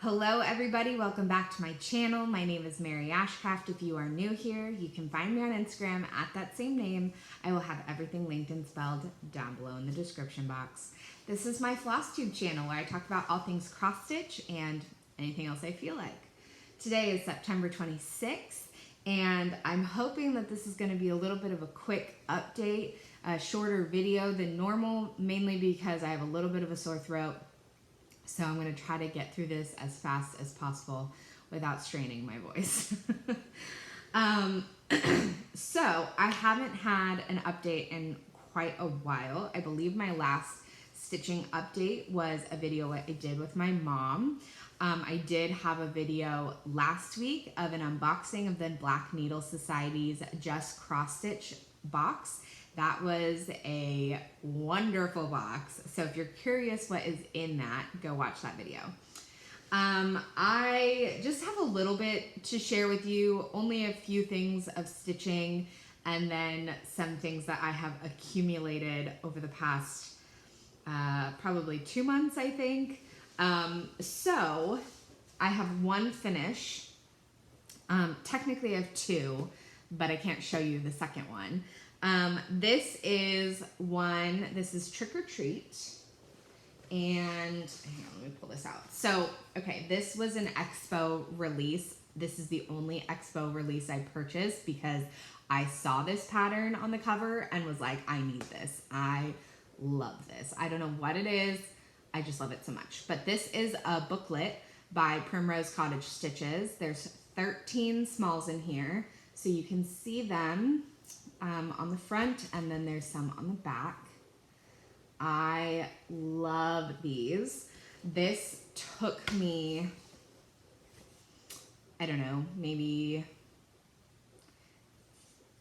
Hello everybody, welcome back to my channel. My name is Mary Ashcraft. If you are new here, you can find me on Instagram at that same name. I will have everything linked and spelled down below in the description box. This is my Flosstube channel where I talk about all things cross stitch and anything else I feel like. Today is September 26th and I'm hoping that this is going to be a little bit of a quick update, a shorter video than normal, mainly because I have a little bit of a sore throat. So I'm going to try to get through this as fast as possible without straining my voice. So I haven't had an update in quite a while. I believe my last stitching update was a video I did with my mom. I did have a video last week of an unboxing of the Black Needle Society's Just Cross Stitch box. That was a wonderful box. So if you're curious what is in that, go watch that video. I just have a little bit to share with you, only a few things of stitching and then some things that I have accumulated over the past probably 2 months, I think. So I have one finish. Technically I have two, but I can't show you the second one. This is Trick or Treat, and hang on, let me pull this out. So, okay, this was an Expo release. This is the only Expo release I purchased because I saw this pattern on the cover and was like, I need this. I love this. I don't know what it is. I just love it so much. But this is a booklet by Primrose Cottage Stitches. There's 13 smalls in here, so you can see them on the front, and then there's some on the back. I love these. This took me, I don't know, maybe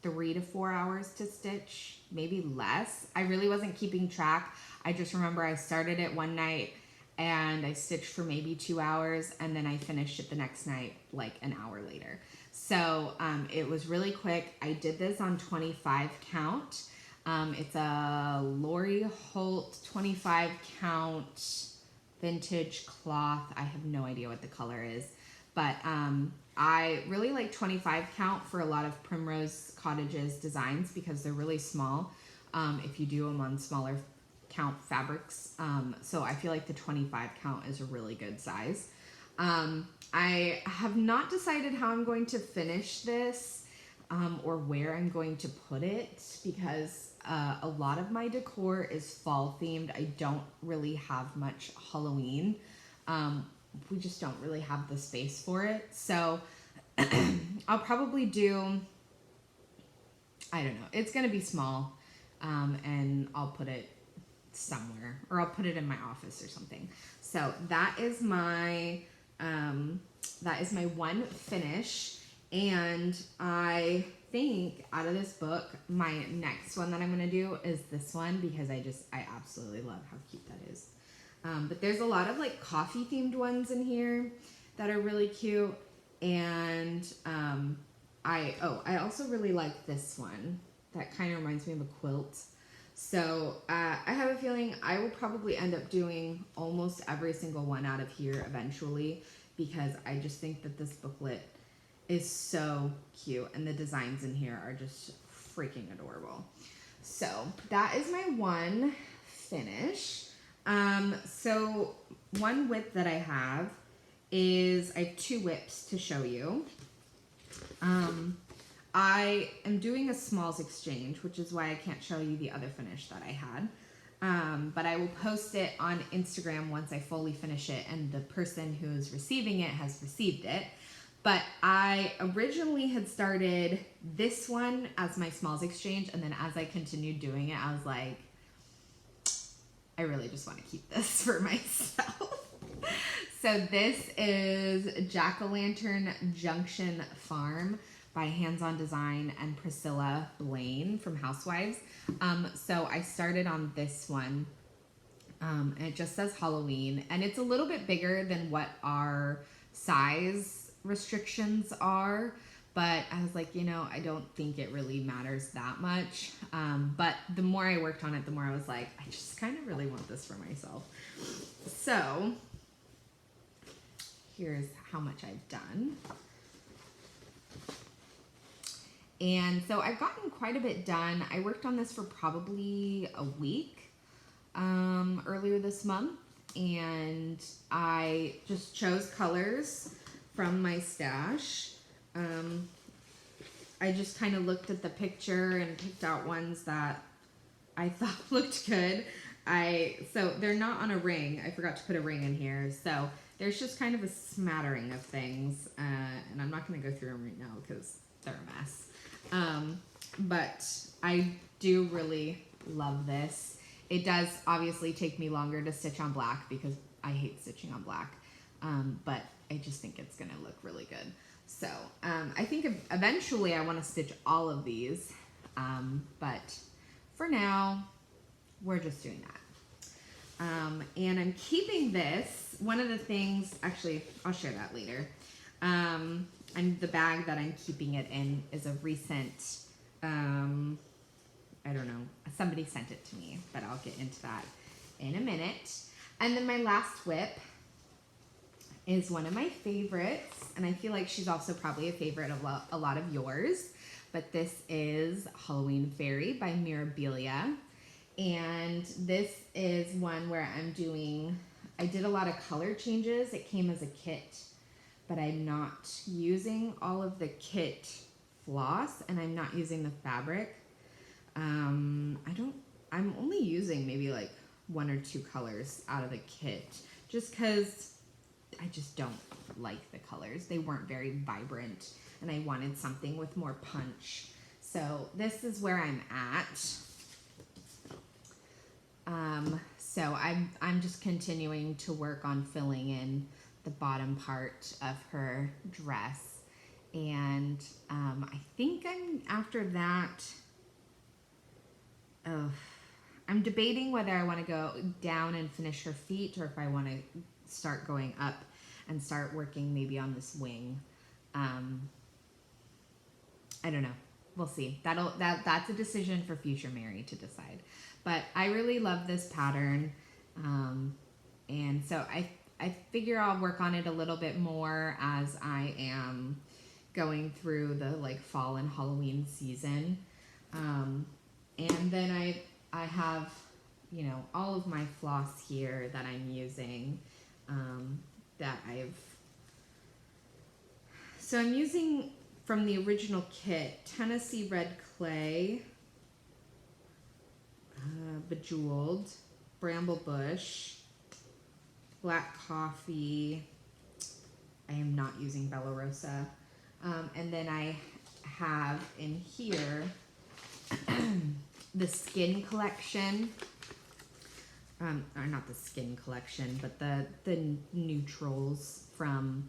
3 to 4 hours to stitch, maybe less. I really wasn't keeping track. I just remember I started it one night and I stitched for maybe 2 hours, and then I finished it the next night like an hour later. So it was really quick. I did this on 25 count. It's a Lori Holt 25 count vintage cloth. I have no idea what the color is, but I really like 25 count for a lot of Primrose Cottage's designs because they're really small if you do them on smaller count fabrics. So I feel like the 25 count is a really good size. I have not decided how I'm going to finish this or where I'm going to put it because a lot of my decor is fall themed. I don't really have much Halloween. We just don't really have the space for it. So I'll probably do, I don't know, it's going to be small and I'll put it somewhere, or I'll put it in my office or something. So that is my one finish, and I think out of this book, my next one that I'm gonna do is this one because I absolutely love how cute that is. But there's a lot of like coffee themed ones in here that are really cute, and I also really like this one that kind of reminds me of a quilt. So I have a feeling I will probably end up doing almost every single one out of here eventually because I just think that this booklet is so cute and the designs in here are just freaking adorable. So that is my one finish. So one whip that I have is, I have 2 whips to show you. I am doing a smalls exchange, which is why I can't show you the other finish that I had. But I will post it on Instagram once I fully finish it and the person who is receiving it has received it. But I originally had started this one as my smalls exchange, and then as I continued doing it, I was like, I really just want to keep this for myself. So this is Jack-o'-lantern Junction Farm by Hands On Design and Priscilla Blaine from Housewives. So I started on this one, and it just says Halloween, and it's a little bit bigger than what our size restrictions are, but I was like, you know, I don't think it really matters that much. But the more I worked on it, the more I was like, I just kind of really want this for myself. So here's how much I've done. And so I've gotten quite a bit done. I worked on this for probably a week earlier this month, and I just chose colors from my stash. I just kind of looked at the picture and picked out ones that I thought looked good. So they're not on a ring. I forgot to put a ring in here. So there's just kind of a smattering of things, and I'm not going to go through them right now because they're a mess. But I do really love this. It does obviously take me longer to stitch on black because I hate stitching on black. But I just think it's going to look really good. So I think eventually I want to stitch all of these. But for now, we're just doing that. And I'm keeping this. One of the things, actually, I'll share that later. And the bag that I'm keeping it in is a recent, I don't know, somebody sent it to me, but I'll get into that in a minute. And then my last whip is one of my favorites, and I feel like she's also probably a favorite of a lot of yours, but this is Halloween Fairy by Mirabilia. And this is one where I did a lot of color changes. It came as a kit, but I'm not using all of the kit floss, and I'm not using the fabric. I'm only using maybe like 1 or 2 colors out of the kit, just because I just don't like the colors. They weren't very vibrant, and I wanted something with more punch. So this is where I'm at. So I'm just continuing to work on filling in the bottom part of her dress, and I think after that. I'm debating whether I want to go down and finish her feet, or if I want to start going up and start working maybe on this wing. I don't know. We'll see. That's a decision for future Mary to decide. But I really love this pattern, and so I figure I'll work on it a little bit more as I am going through the like fall and Halloween season. And then I have, you know, all of my floss here that I'm using, so I'm using from the original kit, Tennessee Red Clay, Bejeweled, Bramble Bush, Black Coffee. I am not using Bella Rosa. And then I have in here the Skin Collection, or not the Skin Collection, but the neutrals from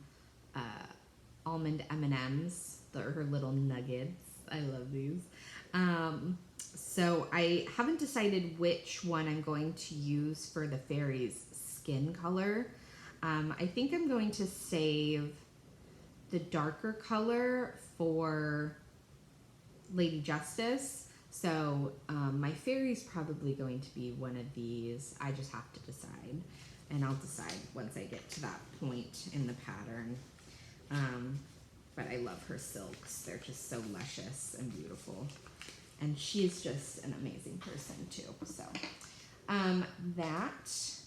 Almond M&Ms, her little nuggets. I love these. So I haven't decided which one I'm going to use for the fairy's skin color. I think I'm going to save the darker color for Lady Justice. So my fairy's probably going to be one of these. I just have to decide, and I'll decide once I get to that point in the pattern. But I love her silks. They're just so luscious and beautiful. And she's just an amazing person too.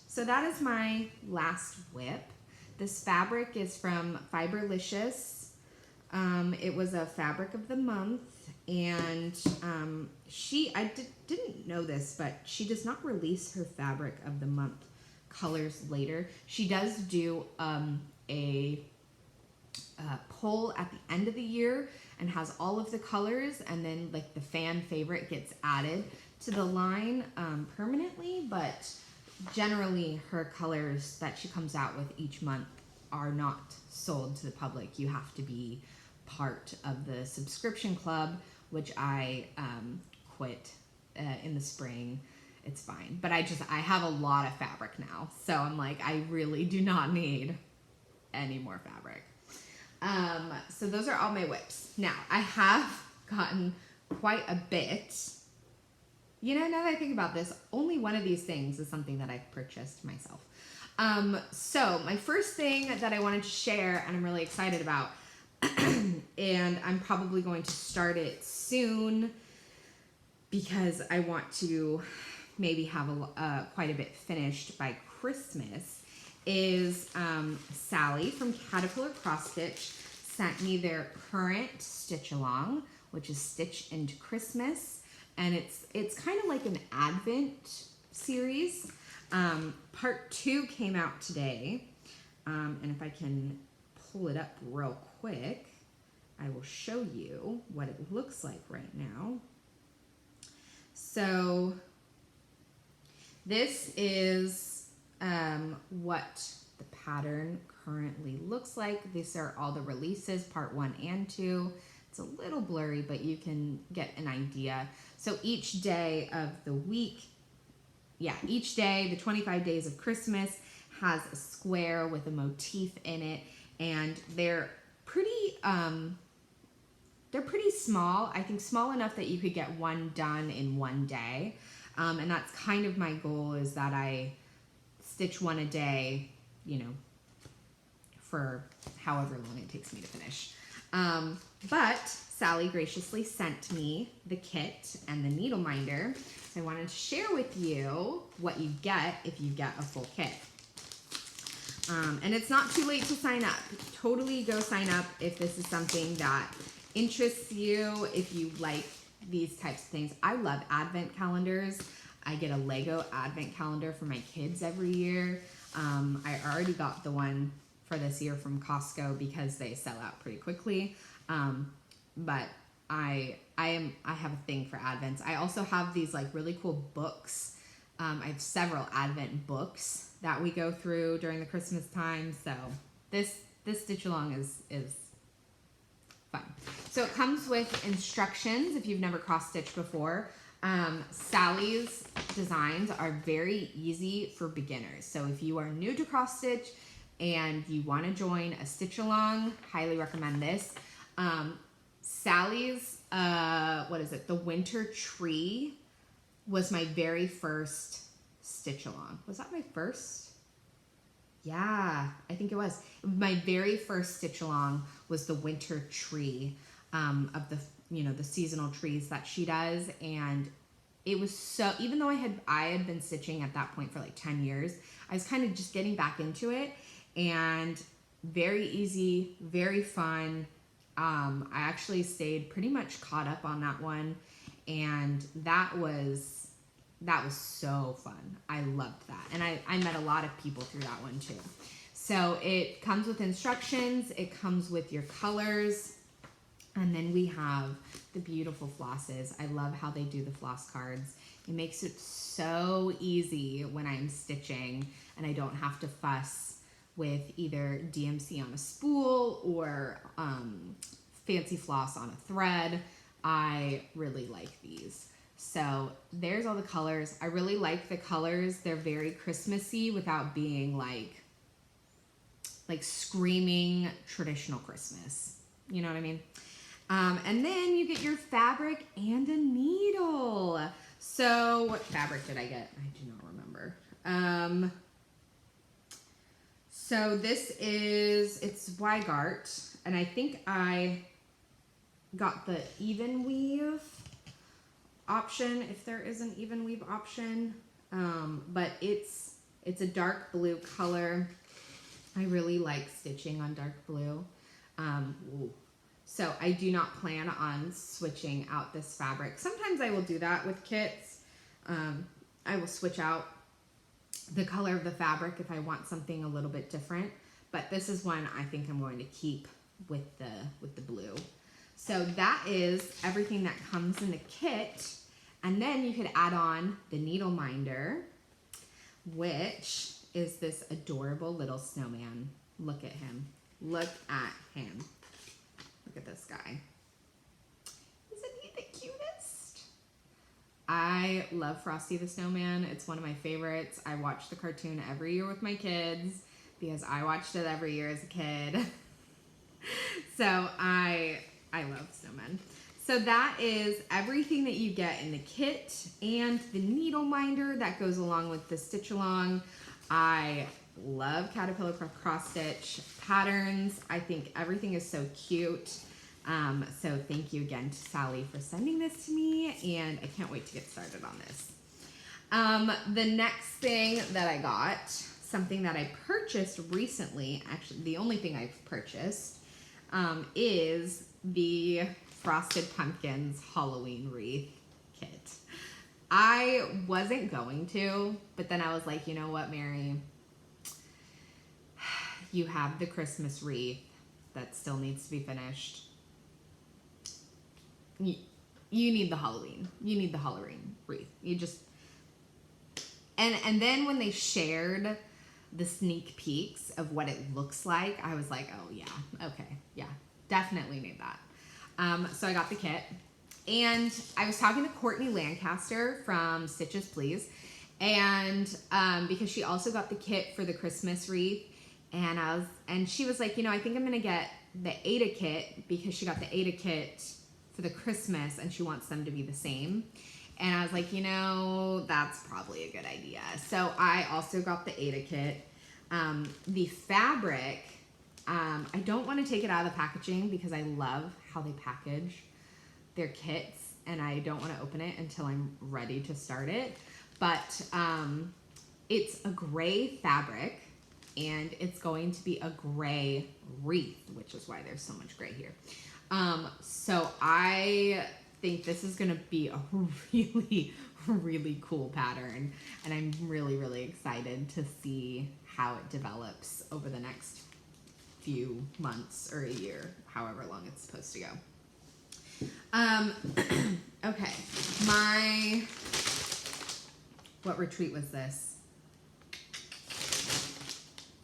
So that is my last whip. This fabric is from Fiberlicious. It was a fabric of the month, and I didn't know this, but she does not release her fabric of the month colors later. She does do a poll at the end of the year and has all of the colors, and then like the fan favorite gets added to the line permanently, but generally her colors that she comes out with each month are not sold to the public. You have to be part of the subscription club, which I quit in the spring. It's fine, but I have a lot of fabric now, so I'm like, I really do not need any more fabric. So those are all my whips. Now, I have gotten quite a bit. You know, now that I think about this, only one of these things is something that I've purchased myself. So my first thing that I wanted to share, and I'm really excited about, and I'm probably going to start it soon because I want to maybe have quite a bit finished by Christmas, is Sally from Caterpillar Cross Stitch sent me their current stitch along, which is Stitch into Christmas, and it's kind of like an Advent series. Part 2 came out today, and if I can pull it up real quick, I will show you what it looks like right now. So this is what the pattern currently looks like. These are all the releases, part 1 and 2. It's a little blurry, but you can get an idea. So each day of the week, each day, the 25 days of Christmas, has a square with a motif in it, and they're pretty small. I think small enough that you could get one done in one day, and that's kind of my goal, is that I stitch one a day, you know, for however long it takes me to finish. But Sally graciously sent me the kit and the needle minder. So I wanted to share with you what you get if you get a full kit. And it's not too late to sign up. Totally go sign up if this is something that interests you, if you like these types of things. I love advent calendars. I get a Lego advent calendar for my kids every year. I already got the one for this year from Costco because they sell out pretty quickly. But I have a thing for advents. I also have these like really cool books. I have several advent books that we go through during the Christmas time. So this stitch along is fun. So it comes with instructions if you've never cross stitched before. Sally's designs are very easy for beginners. So if you are new to cross stitch and you want to join a stitch along, highly recommend this. Sally's, the Winter Tree was my very first stitch along. Was that my first? Yeah, I think it was. My very first stitch along was the Winter Tree, of the seasonal trees that she does. And it was so, even though I had been stitching at that point for like 10 years, I was kind of just getting back into it, and very easy, very fun. I actually stayed pretty much caught up on that one, and that was so fun. I loved that, and I met a lot of people through that one too. So it comes with instructions, it comes with your colors, and then we have the beautiful flosses. I love how they do the floss cards. It makes it so easy when I'm stitching and I don't have to fuss with either DMC on a spool or fancy floss on a thread. I really like these. So there's all the colors. I really like the colors. They're very Christmassy without being like screaming traditional Christmas. You know what I mean? And then you get your fabric and a needle. So what fabric did I get? I do not remember. So it's Weigart, and I think I got the even weave option, if there is an even weave option. But it's a dark blue color. I really like stitching on dark blue. So I do not plan on switching out this fabric. Sometimes I will do that with kits. I will switch out the color of the fabric if I want something a little bit different. But this is one I think I'm going to keep with the blue. So that is everything that comes in the kit. And then you could add on the needle minder, which is this adorable little snowman. Look at him. Look at him. Look at this guy. Isn't he the cutest? I love Frosty the Snowman. It's one of my favorites. I watch the cartoon every year with my kids because I watched it every year as a kid. So I love snowmen. So that is everything that you get in the kit and the needle minder that goes along with the stitch along. I love caterpillar cross stitch patterns. I think everything is so cute. So thank you again to Sally for sending this to me, and I can't wait to get started on this. The next thing that I got, something that I purchased recently, actually the only thing I've purchased, is the Frosted Pumpkins Halloween wreath kit. I wasn't going to, but then I was like, you know what, Mary? You have the Christmas wreath that still needs to be finished. You need the Halloween. You need the Halloween wreath. You just... And then when they shared the sneak peeks of what it looks like, I was like, oh yeah, okay, yeah, definitely need that. So I got the kit, and I was talking to Courtney Lancaster from Stitches Please, and because she also got the kit for the Christmas wreath, and she was like, you know, I think I'm gonna get the Ada kit because she got the Ada kit for the Christmas and she wants them to be the same. And I was like, you know, that's probably a good idea. So I also got the Ada kit. The fabric, I don't want to take it out of the packaging because I love how they package their kits, and I don't want to open it until I'm ready to start it. But it's a gray fabric, and it's going to be a gray wreath, which is why there's so much gray here. So I think this is going to be a really, really cool pattern, and I'm really, really excited to see how it develops over the next few months or a year, however long it's supposed to go. Okay, what retreat was this?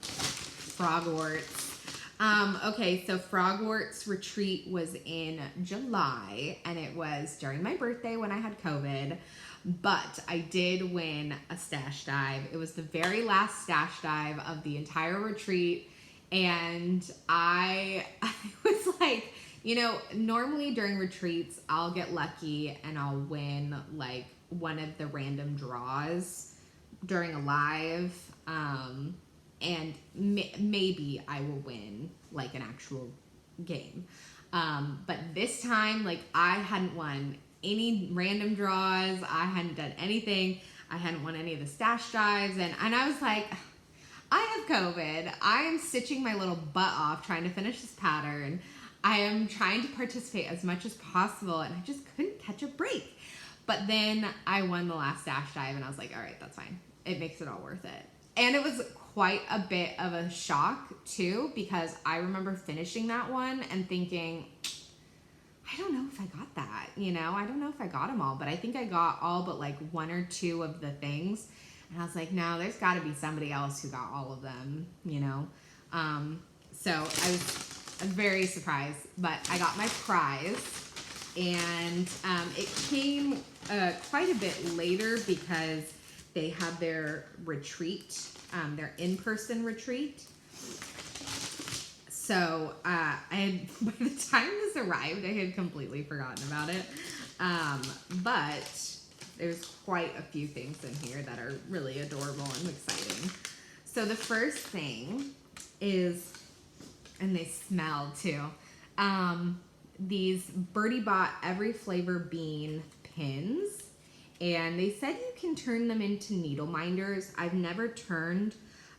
Frogwarts. Okay, so Frogwarts retreat was in July, and it was during my birthday when I had COVID, but I did win a stash dive. It was the very last stash dive of the entire retreat, and I was like, you know, normally during retreats, I'll get lucky and I'll win like one of the random draws during a live, and maybe I will win like an actual game. But this time, like, I hadn't won any random draws. I hadn't done anything. I hadn't won any of the stash dives. And I was like, I have COVID. I am stitching my little butt off trying to finish this pattern. I am trying to participate as much as possible, and I just couldn't catch a break. But then I won the last stash dive, and I was like, all right, that's fine. It makes it all worth it. And it was quite a bit of a shock too, because I remember finishing that one and thinking, I don't know if I got that, you know, I don't know if I got them all, but I think I got all but like one or two of the things. And I was like, no, there's got to be somebody else who got all of them, you know. So I was very surprised, but I got my prize, and it came quite a bit later because they had their retreat, their in-person retreat. So I had, by the time this arrived, I had completely forgotten about it. But there's quite a few things in here that are really adorable and exciting. So the first thing is, and they smell too, these Birdie Bot Every Flavor Bean pins. And they said you can turn them into needle minders. I've never turned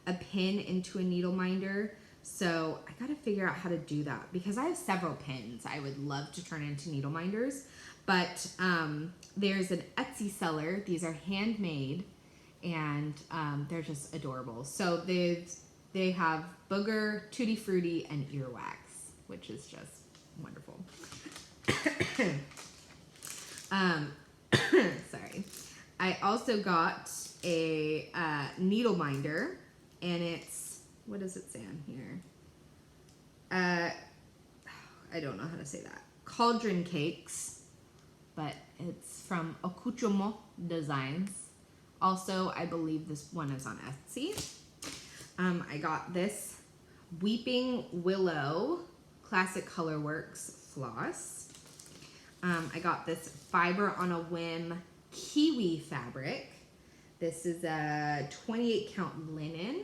a pin into a needle minder, so I gotta figure out how to do that because I have several pins I would love to turn into needle minders. But there's an Etsy seller. These are handmade, and they're just adorable. So they have booger, tutti frutti, and earwax, which is just wonderful. Sorry. I also got a needle minder, and it's, what does it say on here? I don't know how to say that. Cauldron Cakes, but it's from Okuchomo Designs. Also, I believe this one is on Etsy. I got this Weeping Willow Classic Colorworks floss. I got this Fiber on a Whim kiwi fabric. This is a 28 count linen.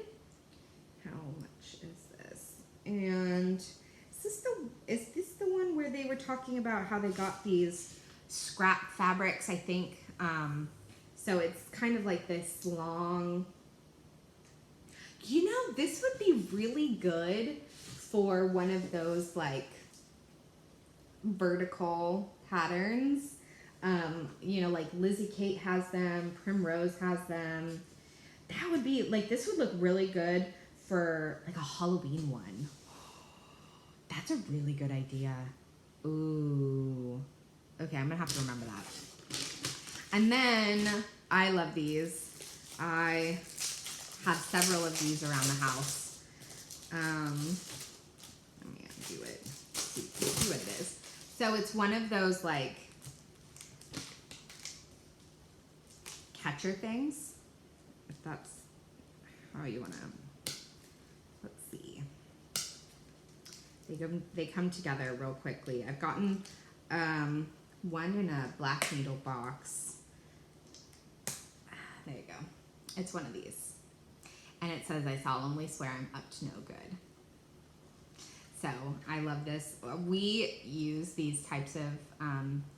how much is this? And is this the one where they were talking about how they got these scrap fabrics, I think? So it's kind of like this long, you know, this would be really good for one of those like vertical patterns. You know, like Lizzie Kate has them, Primrose has them. That would be like, this would look really good for like a Halloween one. That's a really good idea. Ooh. Okay, I'm gonna have to remember that. And then I love these. I have several of these around the house. Let me undo it. See what it is. So it's one of those like catcher things, if that's how you want to. Let's see. They come together real quickly. I've gotten one in a black needle box. There you go. It's one of these. And it says, I solemnly swear I'm up to no good. So I love this. We use these types of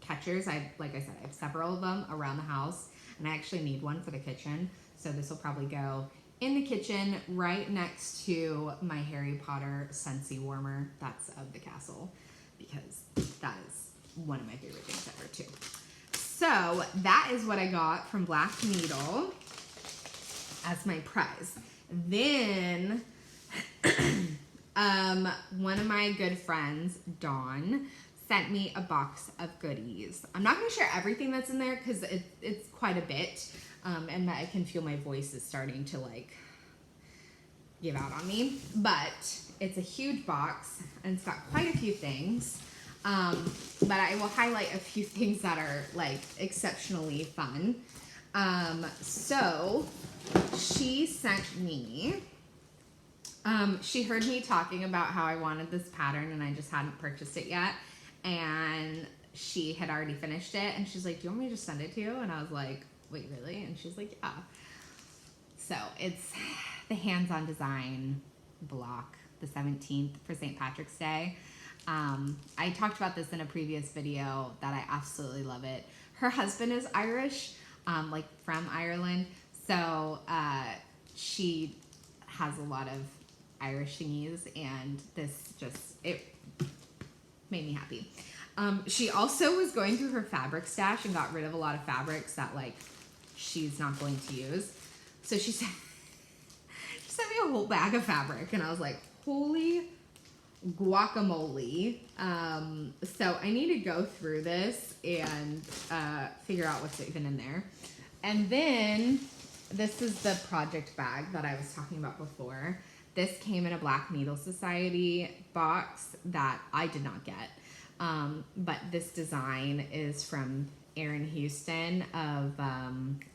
catchers. Like I said, I have several of them around the house, and I actually need one for the kitchen. So this will probably go in the kitchen right next to my Harry Potter Scentsy warmer. That's of the castle, because that is one of my favorite things ever too. So that is what I got from Black Needle as my prize. Then one of my good friends, Dawn, sent me a box of goodies. I'm not going to share everything that's in there because it's quite a bit, and I can feel my voice is starting to like give out on me. But it's a huge box and it's got quite a few things. But I will highlight a few things that are like exceptionally fun. So she sent me. She heard me talking about how I wanted this pattern and I just hadn't purchased it yet. And she had already finished it. And she's like, do you want me to just send it to you? And I was like, wait, really? And she's like, yeah. So it's the hands-on design block, the 17th for St. Patrick's Day. I talked about this in a previous video that I absolutely love it. Her husband is Irish, like from Ireland. So she has a lot of Irish thingies, and this just, it made me happy. She also was going through her fabric stash and got rid of a lot of fabrics that like she's not going to use. So she sent me a whole bag of fabric, and I was like, holy guacamole. So I need to go through this and figure out what's even in there. And then this is the project bag that I was talking about before. This came in a Black Needle Society box that I did not get. But this design is from Erin Houston of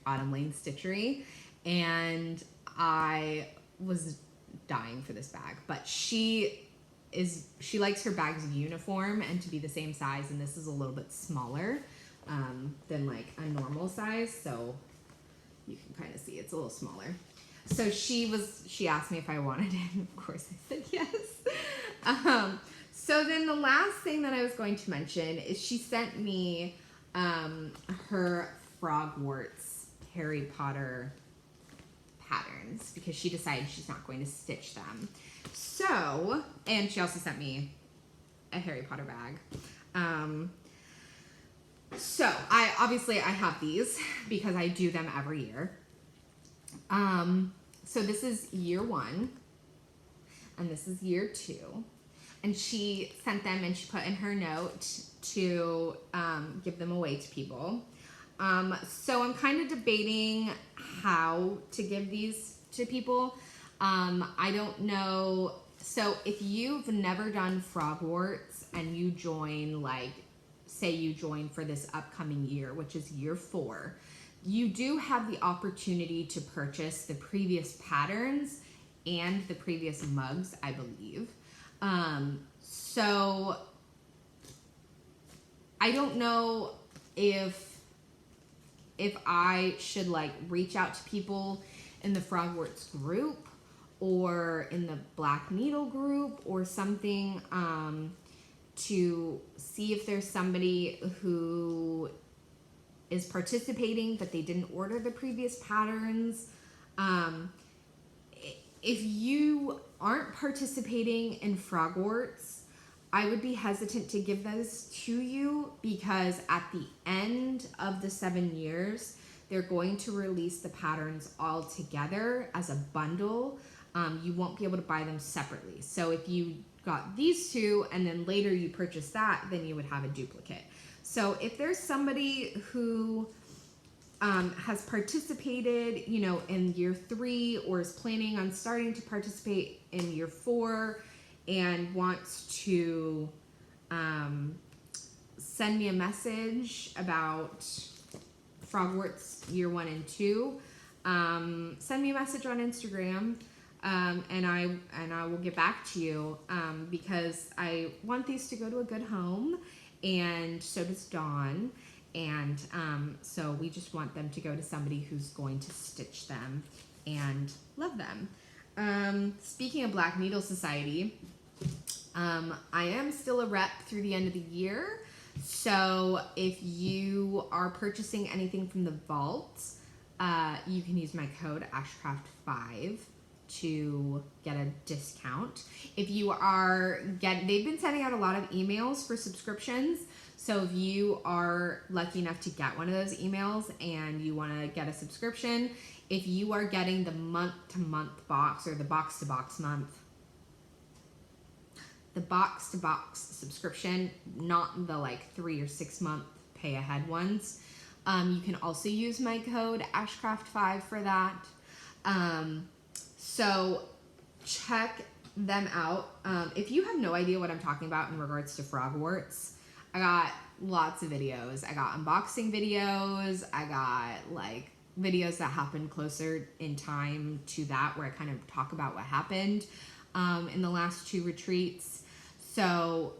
Autumn Lane Stitchery. And I was dying for this bag. But she likes her bags uniform and to be the same size. And this is a little bit smaller than like a normal size. So you can kind of see it's a little smaller. So she asked me if I wanted it, and of course I said yes. So then the last thing that I was going to mention is she sent me her Frogwarts Harry Potter patterns because she decided she's not going to stitch them. So, and she also sent me a Harry Potter bag. So I have these because I do them every year. So this is year 1 and this is year 2, and she sent them and she put in her note to give them away to people. So I'm kind of debating how to give these to people. I don't know. So if you've never done Frogwarts and you join, like, say you join for this upcoming year, which is year 4, you do have the opportunity to purchase the previous patterns and the previous mugs, I believe. So I don't know if I should like reach out to people in the Frogwarts group, or in the Black Needle group or something, to see if there's somebody who is participating but they didn't order the previous patterns. If you aren't participating in Frogwarts, I would be hesitant to give those to you, because at the end of the 7 years, they're going to release the patterns all together as a bundle. You won't be able to buy them separately. So if you got these two and then later you purchase that, then you would have a duplicate. So if there's somebody who has participated, you know, in year 3 or is planning on starting to participate in year 4 and wants to send me a message about Frogwarts year 1 and 2, send me a message on Instagram, and I will get back to you, because I want these to go to a good home, and so does Dawn. And so we just want them to go to somebody who's going to stitch them and love them. Speaking of Black Needle Society, I am still a rep through the end of the year. So if you are purchasing anything from the vault, you can use my code Ashcraft5 to get a discount. If you are they've been sending out a lot of emails for subscriptions. So if you are lucky enough to get one of those emails and you want to get a subscription, if you are getting the month-to-month box or the box-to-box month, the box-to-box subscription, not the like 3 or 6 month pay ahead ones, you can also use my code Ashcraft5 for that. So check them out. If you have no idea what I'm talking about in regards to Frogwarts, I got lots of videos. I got unboxing videos. I got like videos that happened closer in time to that, where I kind of talk about what happened in the last 2 retreats. So,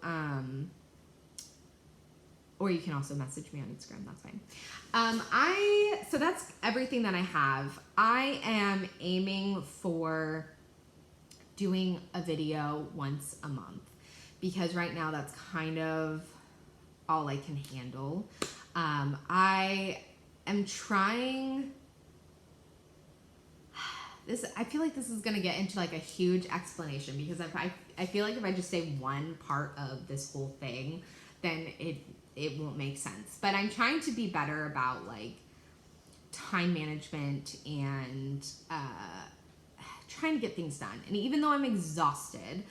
or you can also message me on Instagram. That's fine. So that's everything that I have. I am aiming for doing a video once a month, because right now that's kind of all I can handle. I am trying this. I feel like this is going to get into like a huge explanation, because I feel like if I just say one part of this whole thing, then it won't make sense. But I'm trying to be better about like time management and trying to get things done. And even though I'm exhausted,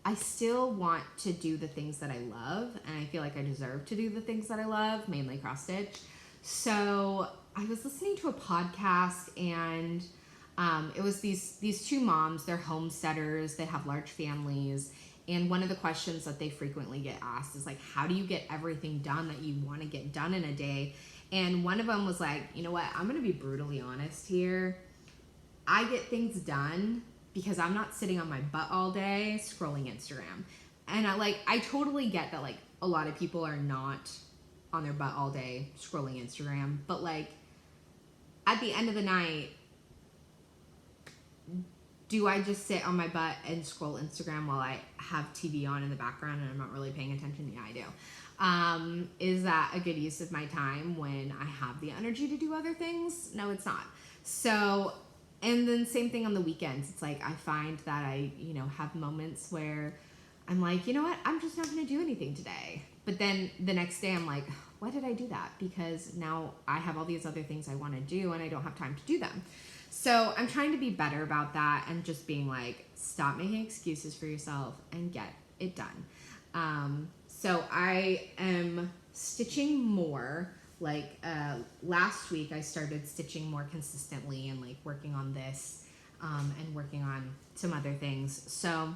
I still want to do the things that I love, and I feel like I deserve to do the things that I love, mainly cross stitch. So I was listening to a podcast, and it was these 2 moms. They're homesteaders. They have large families, and one of the questions that they frequently get asked is like, how do you get everything done that you want to get done in a day? And one of them was like, you know what? I'm going to be brutally honest here. I get things done because I'm not sitting on my butt all day scrolling Instagram. And I totally get that like a lot of people are not on their butt all day scrolling Instagram, but like at the end of the night, do I just sit on my butt and scroll Instagram while I have TV on in the background and I'm not really paying attention? Yeah, I do. Is that a good use of my time when I have the energy to do other things? No, it's not. So, and then same thing on the weekends. It's like I find that I, have moments where I'm like, you know what? I'm just not going to do anything today. But then the next day I'm like, why did I do that? Because now I have all these other things I want to do and I don't have time to do them. So I'm trying to be better about that and just being like, stop making excuses for yourself and get it done. So I am stitching more. Like last week I started stitching more consistently and like working on this and working on some other things. So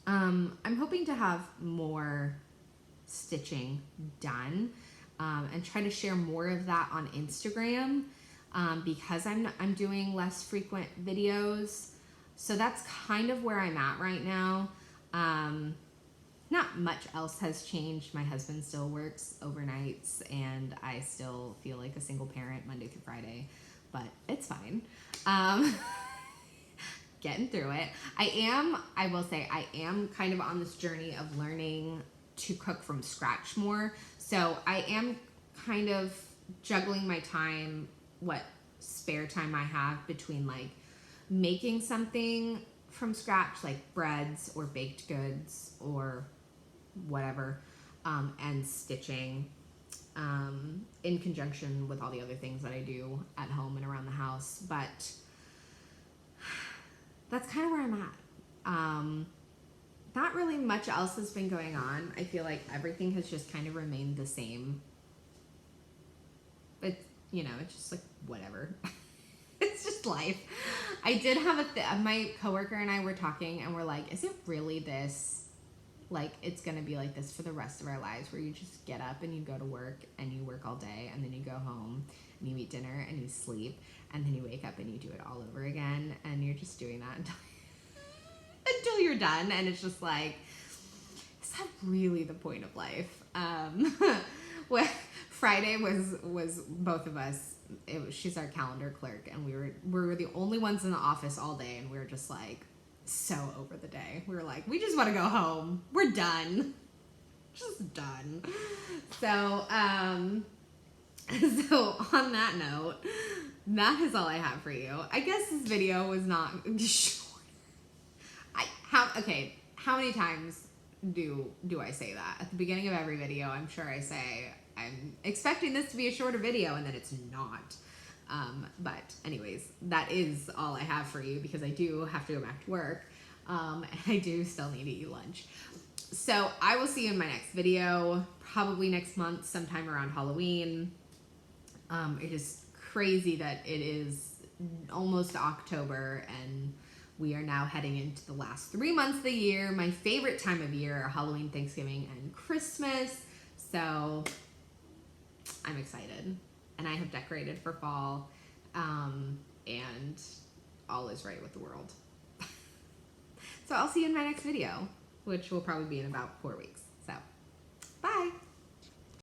I'm hoping to have more stitching done and try to share more of that on Instagram because I'm doing less frequent videos. So that's kind of where I'm at right now. Not much else has changed. My husband still works overnights and I still feel like a single parent Monday through Friday, but it's fine. getting through it. I will say, I am kind of on this journey of learning to cook from scratch more. So I am kind of juggling my time, what spare time I have between like making something from scratch, like breads or baked goods or whatever, and stitching, in conjunction with all the other things that I do at home and around the house. But that's kind of where I'm at. Not really much else has been going on. I feel like everything has just kind of remained the same. But, it's just like, whatever. It's just life. I did have my coworker and I were talking and we're like, is it really this? Like, it's going to be like this for the rest of our lives, where you just get up and you go to work and you work all day and then you go home and you eat dinner and you sleep and then you wake up and you do it all over again, and you're just doing that until you're done. And it's just like, is that really the point of life? Well, Friday was both of us. She's our calendar clerk, and we were the only ones in the office all day, and we were just like so over the day. We were like, we just want to go home. We're done. Just done. So, so on that note, that is all I have for you. I guess this video was not short. How many times do I say that? At the beginning of every video, I'm sure I say, I'm expecting this to be a shorter video, and then it's not. But anyways, that is all I have for you, because I do have to go back to work, and I do still need to eat lunch. So I will see you in my next video, probably next month, sometime around Halloween. It is crazy that it is almost October, and we are now heading into the last 3 months of the year. My favorite time of year are Halloween, Thanksgiving, and Christmas. So I'm excited, and I have decorated for fall, and all is right with the world. So I'll see you in my next video, which will probably be in about 4 weeks. So bye.